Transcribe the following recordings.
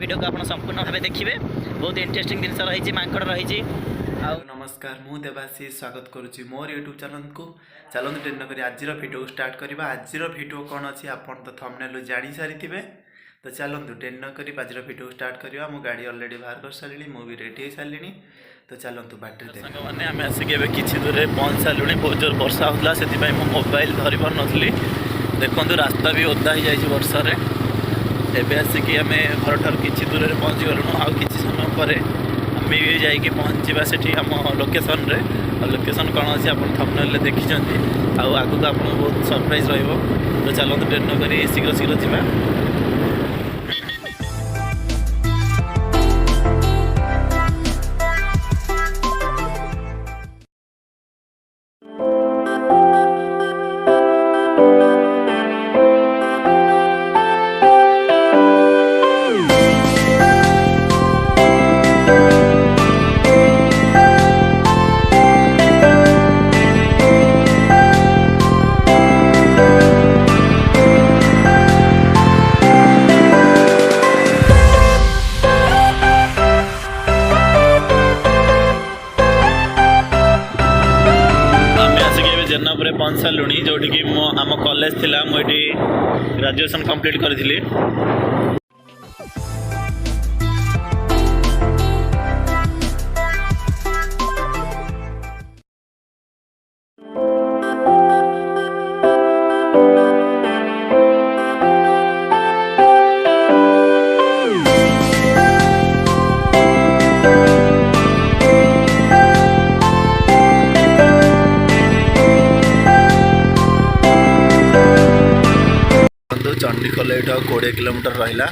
Video को आप संपूर्ण भाव देखिए। बहुत इंटरेस्टिंग जिन रही मांकड़ रही। नमस्कार, मु देवाशीष स्वागत करुच्ची मोर यूट्यूब चैनल को। चलते ट्रेन कर आज भिडियो को स्टार्ट करवा। आज भिडियो कौन अच्छी आप थंबनेल जानी सारी थे। तो चलते ट्रेन कर आज भिडियो स्टार्ट करवा। मु गाड़ी अलरेडी बाहर कर सारी, मु भी रेडी हो सारे। तो चलते बाटर मैंने आम आसिक किसी दूर पहुँच सारूँ। बहुत जोर वर्षा होता से मोबाइल धरी पार नी। देखो रास्ता भी ओदा हो जाए वर्षा रे। एबे आसिक आम घर ठार कि दूर पहुँची गलुँ। आ कि समय पर आम भी जाकि पहुँचा से आम लोकेशन रे। लोकेशन कौन अच्छी आप थंबनेल देखी आगू आप बहुत सरप्राइज रही। तो चलते ट्रेन कर शीघ्र शीघ्र जावा। जन्नापुर पहुँच सारूँ जोटि कि आम कॉलेज थी मुझे ग्रेजुएशन कंप्लीट करी। चंडीखोल ये 20 किलोमीटर रहा।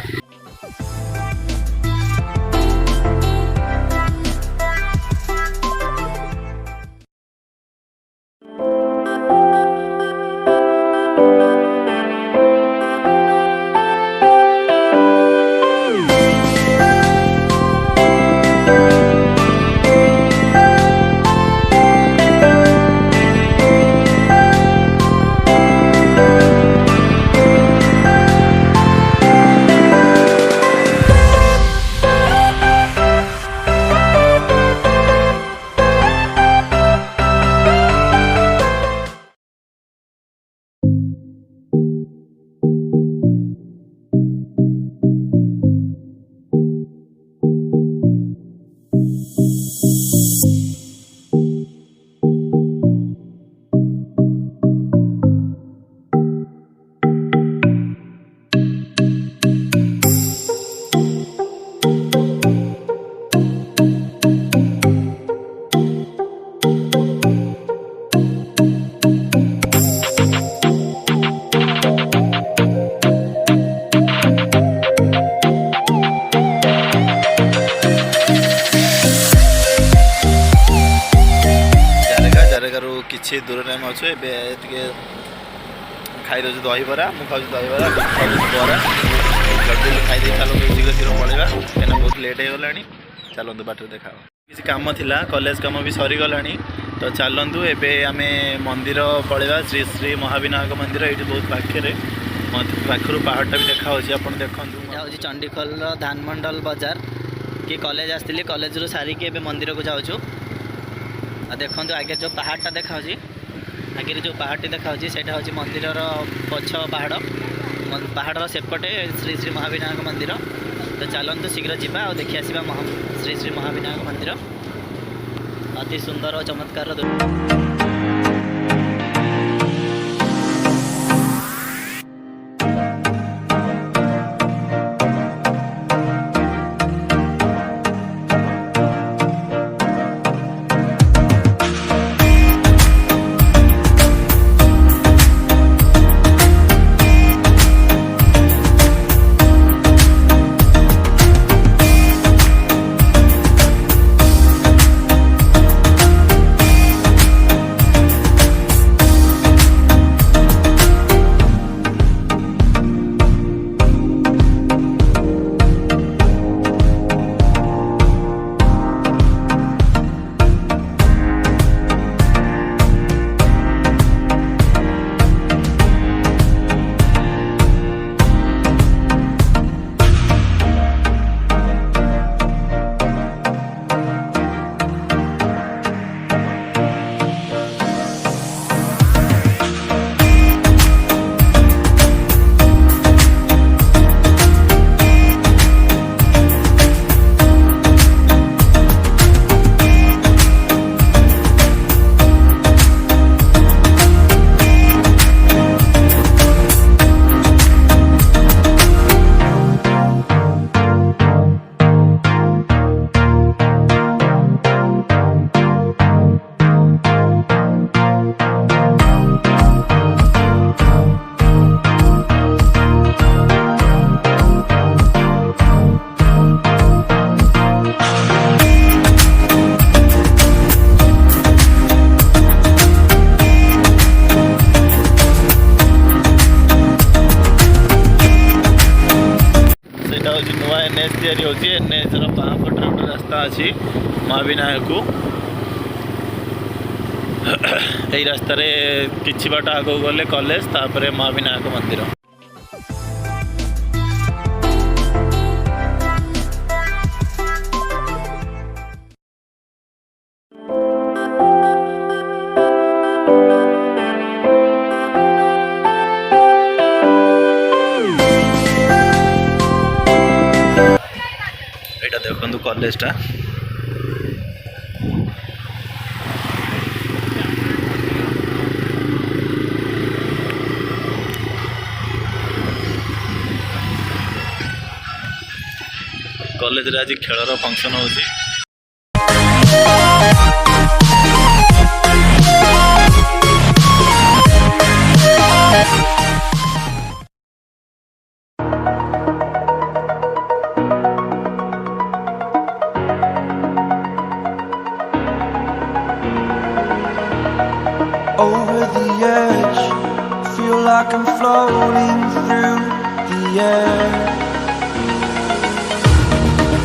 किसी दूर में अच्छे ए खाई दे दहीबरा। मुझे खाऊँ दहीबरा, बरा जल्दी खाई चलते शीघ्र शीघ्र पलैया कहीं बहुत लेट हो गला। चलते बाट देखा किसी कम थी कॉलेज कम भी सरीगला। तो चलतु एवं आम मंदिर पलैया श्री श्री महाविनायक मंदिर। ये बहुत पाखे पाखर पहाड़टा भी देखा आप देखो। हूँ चंडीखोल धानमंडल बाजार कि कॉलेज आसती कॉलेज रू सारिकी मंदिर को जाऊँ। देखो आगे जो पहाड़टा देखा आगे जो पहाड़टी देखा से हूँ मंदिर पछ पहाड़। पहाड़ सेपटे श्री श्री महाविनायक मंदिर। तो चलते शीघ्र जावा और देखी आसवा श्री श्री महाविनायक मंदिर। अति सुंदर और चमत्कार। तैयारी होची एनएच रो बाम पटर गोटे रास्ता अछि महाविनायक को यही रास्ता रे किछि बाट आगो गले कॉलेज तापर महाविनायक मंदिर। एटा देखंतु कॉलेज टा कॉलेज रे आज खेलर फंक्शन होची। Over the edge, feel like I'm floating through the air.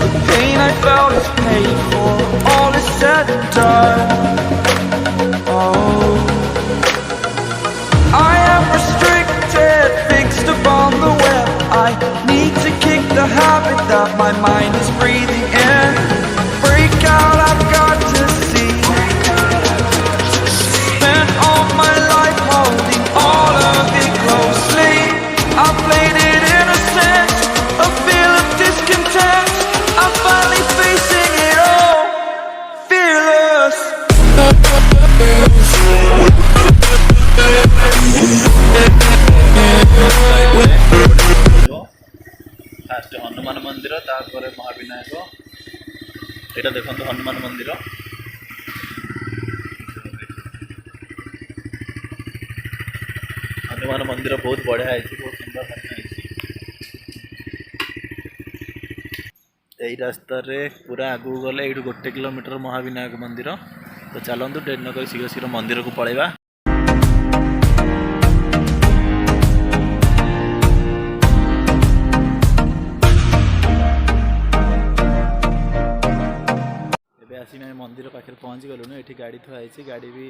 The pain I felt is paid for, all is said and done. Oh, I am restricted, fixed upon the web. I need to kick the habit that my mind is breathing in. Break out, I've got to see. Spent all my life holding all of it closely. I played it innocent, a feel of discontent. I'm finally facing it all, fearless. Fast Hanuman मंदिर तापर महाविनायक एटा देखंतु हनुमान मंदिर हनुमान मंदिर बहुत बढ़िया है बहुत सुंदर है। यही रास्ता रे पूरा आगू गले ये 1 किलोमीटर महाविनायक मंदिर। तो चलतु डेरी न कर शीघ्र शीघ्र मंदिर को पलैबा। आसी मैं मंदिर पाखे पहुँच गलुन ये गाड़ी थुआई गाड़ी भी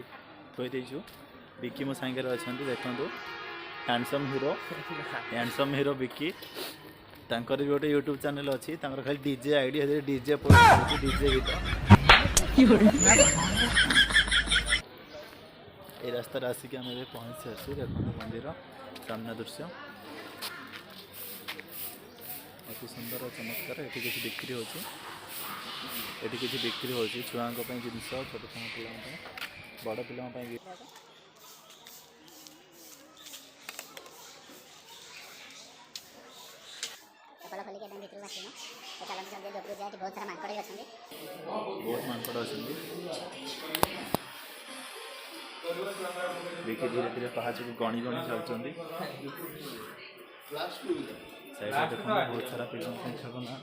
थोई देचु विकी मो सांगे अच्छा देखु हैंडसम हीरो विकी तांकर भी गोटे यूट्यूब चैनल अच्छी खाली डीजे आईडी डीजे डीजे गीत ये रास्ता आसिक आम पहुँची आसु देखो मंदिर सामना दृश्य अति सुंदर चमत्कार ये किसी बिक्री होची एटी किसी बिक्री होची छुआ जिनस छोट छोट पिला बड़ पिला बहुत मांकड़ अच्छे देखिए धीरे धीरे पहाड़ को गणी गणी चलते बहुत सारा पिला खेलना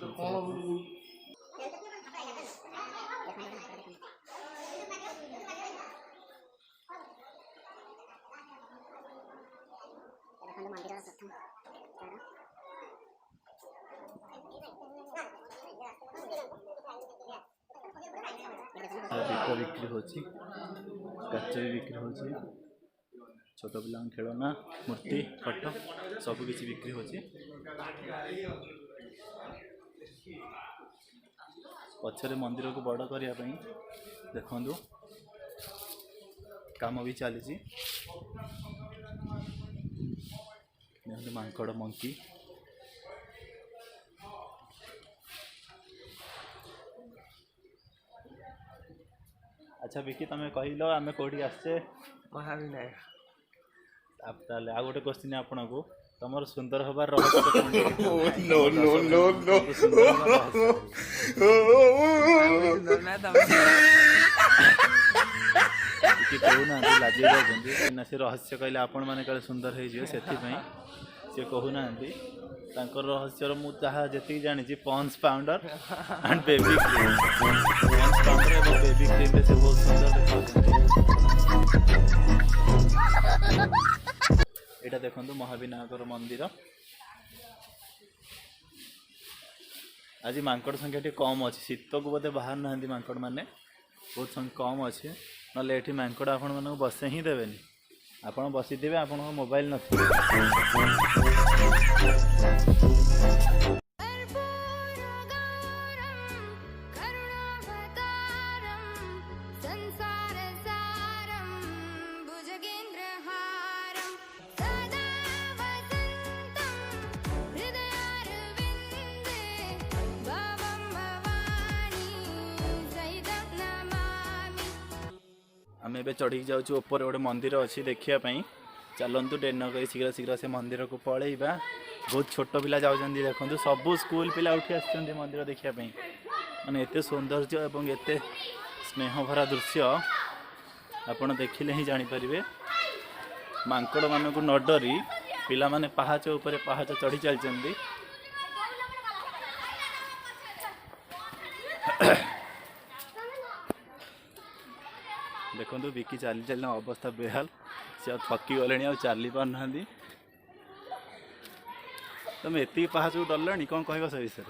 दीप बिक्री होची काच भी बिक्री होची छोट पिला खेलना मूर्ति फटो सब किसी बिक्री होची पछरे मंदिर को बड़ करने देखु काम भी चली मांकड़ मंकी अच्छा विकी तुम कहल आम कौटी आसचे महाविनायक ताले आ गोटे क्वेश्चन आपन को तुम सुंदर हबार रहस्य कहूना लाजी जाऊँ से रहस्य कहले आपण मैंने कल सुंदर हो से कहूना रहस्यर मुझे जी जानी Pond's powder and baby cream Pond's powder और बेबी क्रीम से बहुत सुंदर देखा देखो महाविनायक मंदिर आज मांकड़ संख्या कम अच्छी शीत को बोधे बाहर ना मांकड़ मैंने बहुत कम अच्छे ना ये मांकड़ आपण मानक बसे ही देवेनि आपण बसी थे आपण मोबाइल न आम ए चढ़ी जाऊँ ऊपर गोटे मंदिर अच्छी देखापी चलतु ट्रेन कर शीघ्र शीघ्र से मंदिर को पलैबा बहुत छोट पिला जाऊँच देखो सबू स्कूल पिला उठी आस मंदिर देखापी माने एत सौंदर्य और एत स्नेहभरा दृश्य आपण देखिले ही जानीपारे मांकड़ मानक न डरी पिला माने पहाच उपर पहाच चढ़ी चलती देखो बिकी चली चलना अवस्था बेहाल से थकी गले आ चली पारना तुम एति पहाच को डरला कौन कह से विषय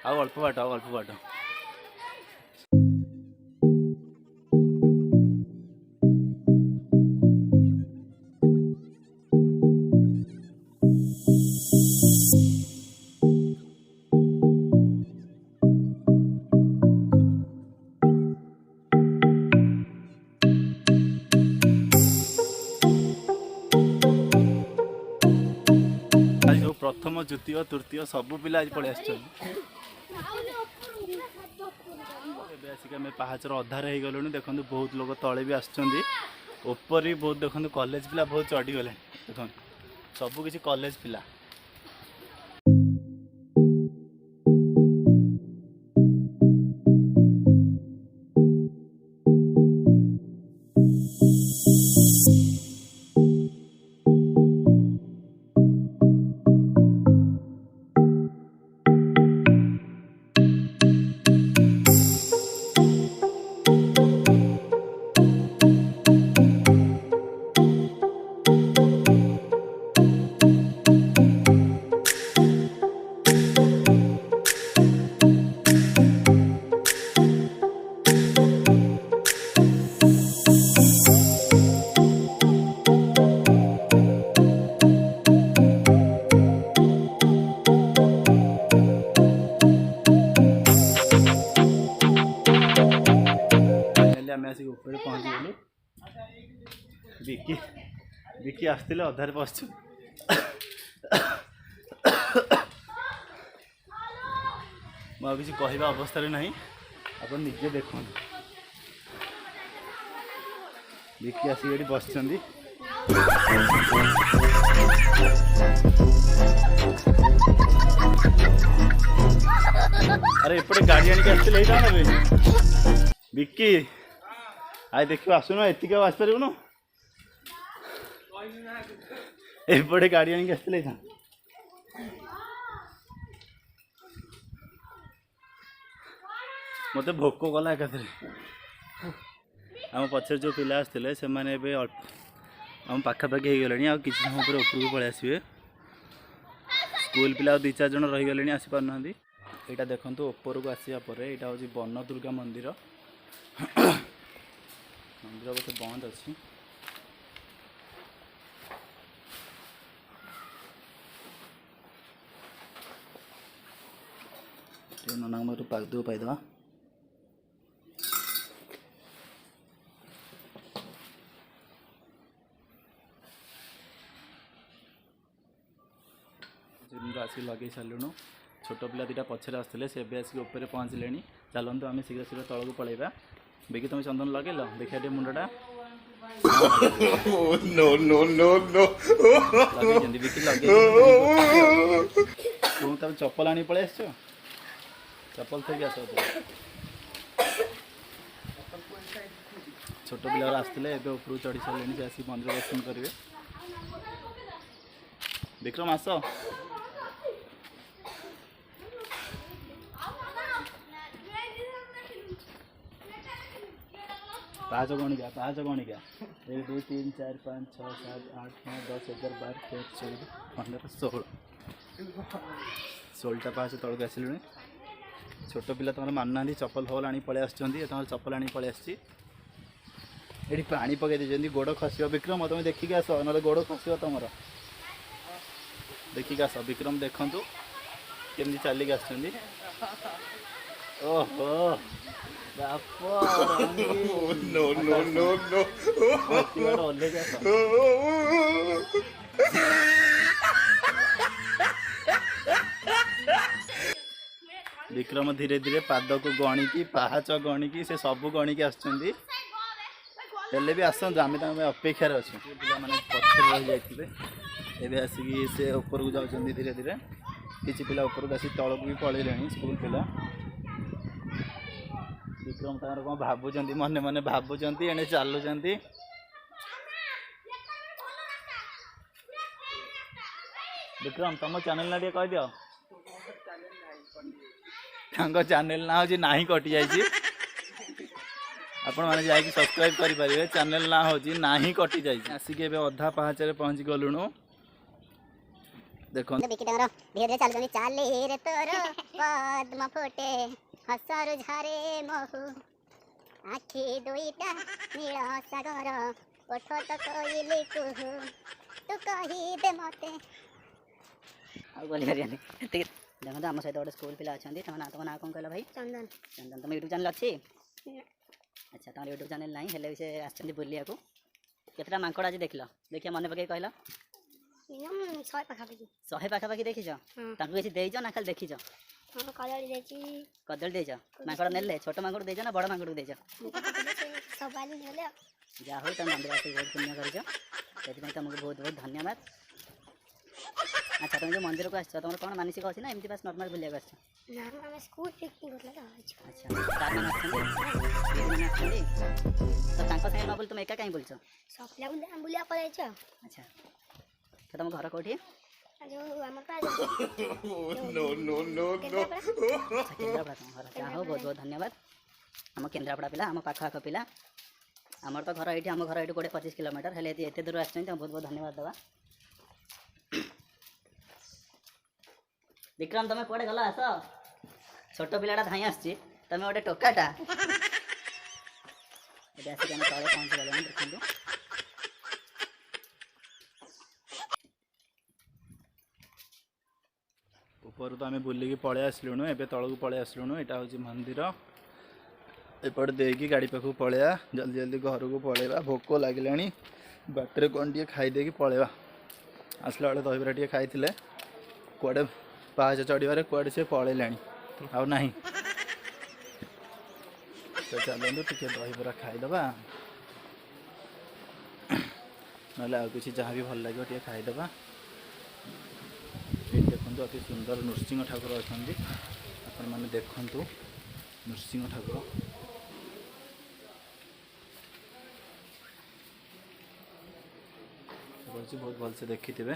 अल्प बाट अल्प बाट प्रथम द्वितीय तृतीय सबू पिला आज पलि आसिक आम पहाचर अधार हो गलु देखो बहुत लोग तले भी आसपर भी बहुत देखो कॉलेज पिला बहुत चढ़ी गले देखो सबू किसी कॉलेज पिला ऊपर पहुँच गलु बिकी बिकी आसते अधार बसु मुझे कहवा अवस्था ना आप निजे देख बिकी आसिक बस अरे एपटे गाड़ी आनिक आसते बिकी आई देख आसुन एतिक आसपार एपटे गाड़ी आनिक आसते मत भोक गला एकाथरे आम पचर जो पिला आसते से आम पाखापाखि हो गले आ किसी समय पर उपरको पलि आसवे स्कूल पिला दु चार जन रहीगले आसीपार ना यहाँ देखो ऊपर को आसापर यहाँ हूँ वन दुर्गा मंदिर मंदिर बोधे बंद अच्छी नना पाद पाईदे आसिक लगे सारूँ छोट पिला दुटा पचर आसते से आसिक ऊपर पहुँचले चलते आम शीघ्र शीघ्र तल को पलैबा बिकी तुम चंदन लगेल देखा टे मुंडा बिकी लगे तुम चप्पल आनी पलि आस चप्पल थोड़ी आस छोट पिला आसते ऊपर चढ़ी सारे से आसिक मंदिर दर्शन करेंगे विक्रम आस पाँच गणिका 1 2 3 4 5 6 7 8 9 10 11 12 13 14 15 16टा पास तौक आसिलुଣି छोट पिला तुम मानुना चप्पल फल आनी पलि आसुँच चप्पल आनी पलि आसी ये पानी पकई देते गोड़ खस विक्रम तुम देखिक आस ना गोड़ खस तुम देखिक आस विक्रम देखु केमती चलिक आस ओहो विक्रम धीरे धीरे पाद को गणिकी पाहाच गणिकी से सब गणिकी आसुँच भी आसतु आम तुम अपेक्षार अच्छे पिला मैंने पक्षर रही जाते एवं आसिकी से ऊपर को जाऊँ धीरे धीरे किसी पिला ऊपर को आसी तल को भी पलैले स्कूल पिला विक्रम तार कौन भावुं मन मन भावुं एने चलुंट विक्रम तुम चैनल ना कह दियो चैनल ना हूँ ना कटि जाइए आपण मैंने जाकि सब्सक्राइब करेंगे चैनल ना हूँ ना कटि जाइए आसिक अधा पाहाचे पहुँची गलुणु देखो धीरे चल चाले रे तोर पद्म फुटे हसर झारे महु आखि दुईटा नील सागर ओठ तो कोइली कुहू तू कही दे मते देखो आम सहित गोटे स्कूल पिला अच्छा तुम ना कौन कहल भाई चंदन चंदन तुम यूट्यूब चैनल अच्छी अच्छा तुम यूट्यूब चैनल ना हेल्ले से आसछन्ती बुलिया को केतटा मांकड़ आज देख देखिए मन पकई कहल 100 पाखापाखि देखीच किसी देच ना खाली देखीच कदली देच मांकड़ नेले छोट मांकड़ देच ना बड़ मांकड़ देच जहा हो तुम मंदिर आस बहुत पुण्य कर तुमको बहुत बहुत धन्यवाद। अच्छा तुम जो मंदिर को आस तुम कौन मानसिक अच्छी ना एमती बस नॉर्मल बुलिया आस तो न बोल तुम एका कहीं बोलछ अच्छा तो तुम घर कौटी केन्द्रापड़ा हो बहुत बहुत धन्यवाद आम केन्द्रापड़ा पिला आम पाख आख पिला आमर तो घर ये आम घर ये 20-25 किलोमीटर हेल्ले एत दूर आस बहुत बहुत धन्यवाद दवा। विक्रम तुम कौटे गल आस छोट पिलाटा धाई आस तुम गोटे टोकाटा आसिक तले पहुँची गले देखो ऊपर तो आम बुलिकी पलि आसलुणु एवं तल को पलि आसलुणु यहाँ हूँ मंदिर एपट देकी गाड़ी पाखक पलैया जल्दी जल्दी घर को पलैया भोक लगे बाटर कौन टे खाईदे पलैया आसला बेले दहीबरा टे खाई कड़े पाहाच चढ़वे कड़े से पलैले आउ ना तो चलते टे दहीबरा खाईदे ना कि जहाँ भी भल लगे टे खाईदे देखो अति सुंदर नृसिंह ठाकुर अच्छा आपण मैंने देखु नृसिंह ठाकुर बहुत भलसे देखी थे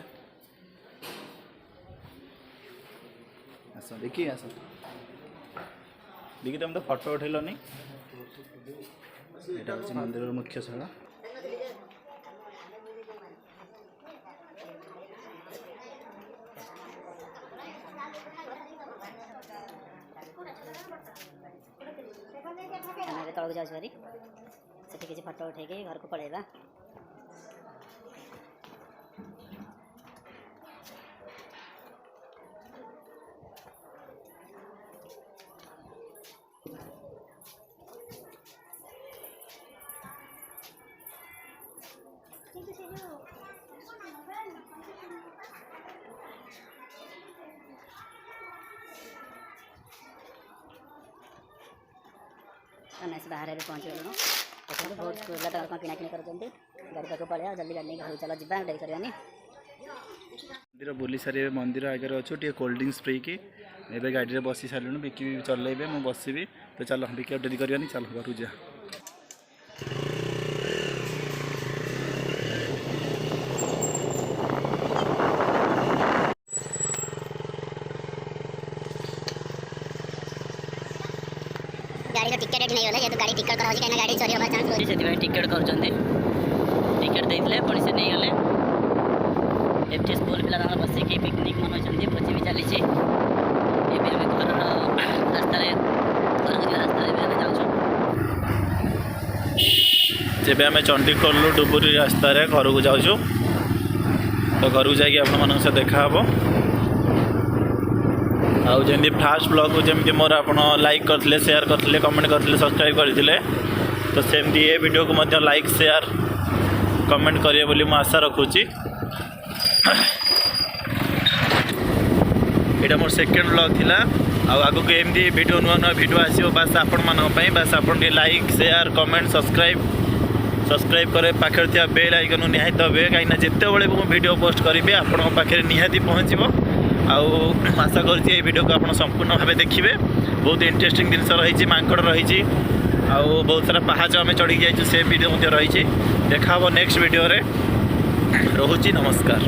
आस देखिए आस देखिए तुम तो फटो उठेलनी यहाँ हूँ मंदिर मुख्यशाला तौक जाऊँ भारी से किसी फटो उठे घर को पलैया आम से बाहर पहुँच गलु देखो बहुत पिला तक कौन किणाकिणी कर गाड़ी पाक पलैया जल्दी गाड़ी घर चल जा डेरी करवानी मंदिर बुली सारे मंदिर आगे अच्छु टे कोल्ड ड्रिंक्स फ्री की एवं गाड़ी में बसी सारूँ बिकी चलैबे मुझे बसबी तो चल बिकी डेरी करवानी चल घर जा गाड़ी टिकेट नहीं होला जेतु गाड़ी टिकट करा कहीं गाड़ी चोरी होगा चांस से टिकेट कर टिकेट देते पुणी से नहीं गले एमटी स्कूल पिला बसिक पिकनिक मनाऊँ भोजी भी चली घर रास्तार जाऊँ जब आम चंडीखोलू डुबुरी रास्तार घर को जाऊँ तो घर को जाकि आप देखा आउ जमी फास्ट ब्लॉग को जमी मोर आप लाइक करते शेयर करते कमेंट करते सब्सक्राइब करते तो सेमती ये वीडियो को मध्य लाइक शेयर कमेंट करिए बोली मु आशा रखुची। यहाँ मोर सेकेंड ब्लॉग थिला आगु को एमती वीडियो नुआ नुआ वीडियो आसो बास आपण मानी बास आपन लाइक शेयर कमेंट सब्सक्राइब करे पाखे थी बेल आइकन निहाती दबे कहीं जिते बड़े मुझे वीडियो पोस्ट करी आपण पाखे निहाती पहुँचो आशा कर वीडियो को आप संपूर्ण भाव देखिए बहुत इंटरेस्टिंग जिनस रही मांकड़ रही आउ बहुत सारा पहाच आम चढ़ी जाइए से वीडियो रही देखा नेक्स्ट वीडियो रे रोची नमस्कार।